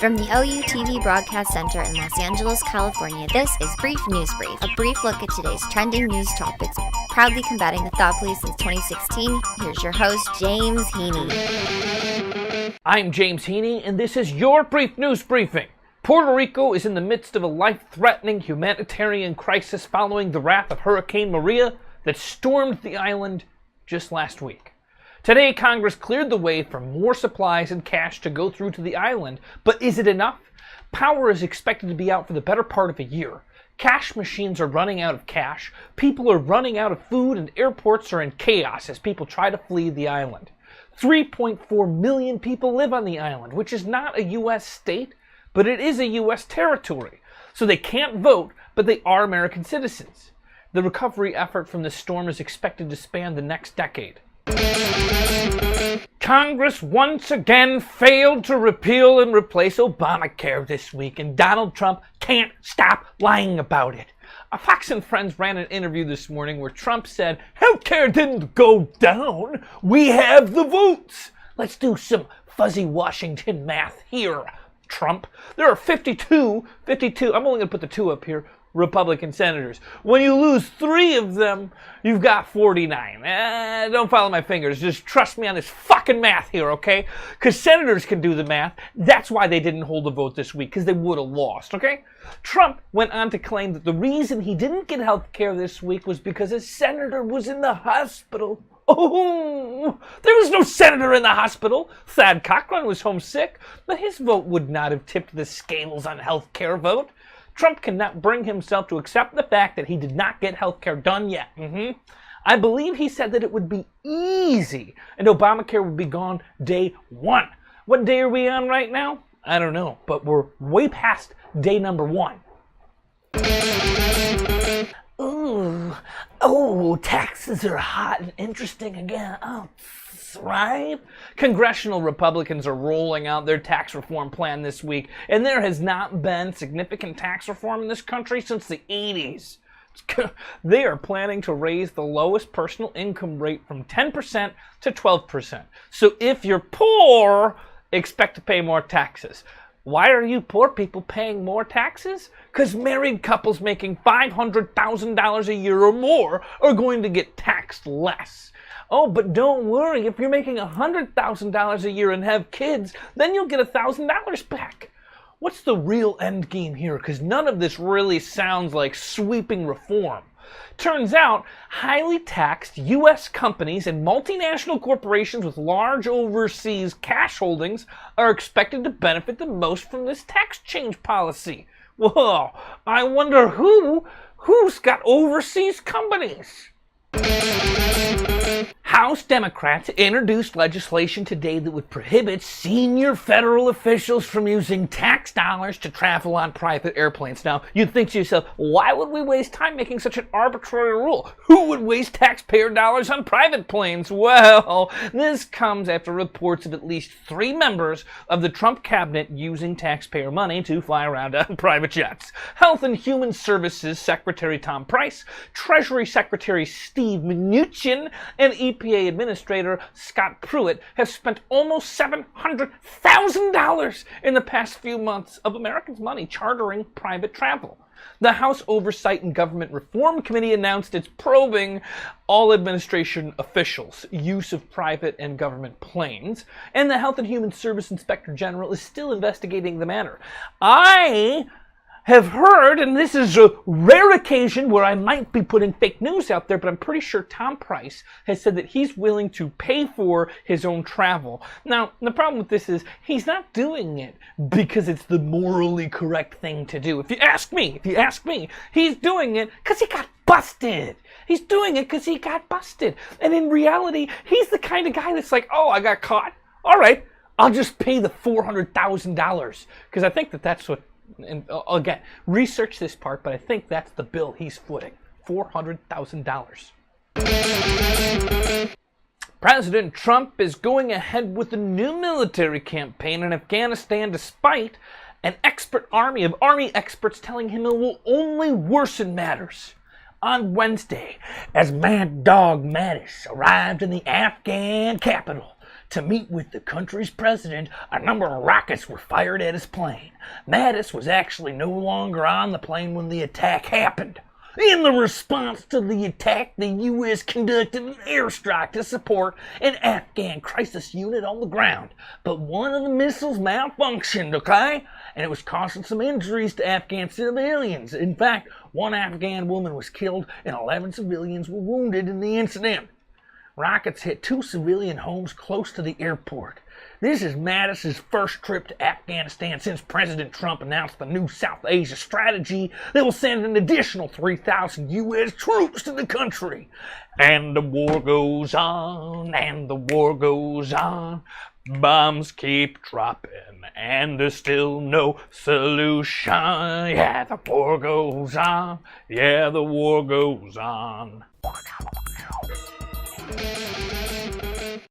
From the OUTV Broadcast Center in Los Angeles, California, this is Brief News Brief, a brief look at today's trending news topics, proudly combating the thought police since 2016. Here's your host, James Heaney. I'm James Heaney, and this is your Brief News Briefing. Puerto Rico is in the midst of a life-threatening humanitarian crisis following the wrath of Hurricane Maria that stormed the island just last week. Today, Congress cleared the way for more supplies and cash to go through to the island, but is it enough? Power is expected to be out for the better part of a year. Cash machines are running out of cash, people are running out of food, and airports are in chaos as people try to flee the island. 3.4 million people live on the island, which is not a U.S. state, but it is a U.S. territory. So they can't vote, but they are American citizens. The recovery effort from the storm is expected to span the next decade. Congress once again failed to repeal and replace Obamacare this week, and Donald Trump can't stop lying about it. Fox and Friends ran an interview this morning where Trump said, "Healthcare didn't go down, we have the votes." Let's do some fuzzy Washington math here, Trump. There are 52, I'm only going to put the two up here, Republican senators. When you lose 3 of them, you've got 49. Don't follow my fingers. Just trust me on this fucking math here, okay? Because senators can do the math. That's why they didn't hold a vote this week, because they would have lost, okay? Trump went on to claim that the reason he didn't get health care this week was because a senator was in the hospital. Oh, there was no senator in the hospital. Thad Cochran was homesick, but his vote would not have tipped the scales on health care vote. Trump cannot bring himself to accept the fact that he did not get health care done yet. I believe he said that it would be easy and Obamacare would be gone day 1. What day are we on right now? I don't know, but we're way past day number 1. Oh, taxes are hot and interesting again. Oh, right? Congressional Republicans are rolling out their tax reform plan this week, and there has not been significant tax reform in this country since the 80s. They are planning to raise the lowest personal income rate from 10% to 12%. So if you're poor, expect to pay more taxes. Why are you poor people paying more taxes? Because married couples making $500,000 a year or more are going to get taxed less. Oh, but don't worry, if you're making $100,000 a year and have kids, then you'll get $1,000 back. What's the real end game here? Because none of this really sounds like sweeping reform. Turns out, highly taxed U.S. companies and multinational corporations with large overseas cash holdings are expected to benefit the most from this tax change policy. Whoa, I wonder who's got overseas companies? House Democrats introduced legislation today that would prohibit senior federal officials from using tax dollars to travel on private airplanes. Now, you'd think to yourself, why would we waste time making such an arbitrary rule? Who would waste taxpayer dollars on private planes? Well, this comes after reports of at least 3 members of the Trump cabinet using taxpayer money to fly around on private jets. Health and Human Services Secretary Tom Price, Treasury Secretary Steve Mnuchin, and EPA Administrator Scott Pruitt have spent almost $700,000 in the past few months of Americans' money chartering private travel. The House Oversight and Government Reform Committee announced it's probing all administration officials' use of private and government planes, and the Health and Human Service Inspector General is still investigating the matter. I have heard, and this is a rare occasion where I might be putting fake news out there, but I'm pretty sure Tom Price has said that he's willing to pay for his own travel. Now, the problem with this is he's not doing it because it's the morally correct thing to do. If you ask me, he's doing it because he got busted. He's doing it because he got busted. And in reality, he's the kind of guy that's like, oh, I got caught. All right, I'll just pay the $400,000 because I think that's what. And again, research this part, but I think that's the bill he's footing. $400,000. President Trump is going ahead with a new military campaign in Afghanistan despite an expert army of army experts telling him it will only worsen matters. On Wednesday, as Mad Dog Mattis arrived in the Afghan capital, to meet with the country's president, a number of rockets were fired at his plane. Mattis was actually no longer on the plane when the attack happened. In the response to the attack, the U.S. conducted an airstrike to support an Afghan crisis unit on the ground. But one of the missiles malfunctioned, okay? And it was causing some injuries to Afghan civilians. In fact, one Afghan woman was killed and 11 civilians were wounded in the incident. Rockets hit 2 civilian homes close to the airport. This is Mattis's first trip to Afghanistan since President Trump announced the new South Asia strategy that will send an additional 3,000 U.S. troops to the country. And the war goes on, and the war goes on. Bombs keep dropping, and there's still no solution. Yeah, the war goes on. Yeah, the war goes on.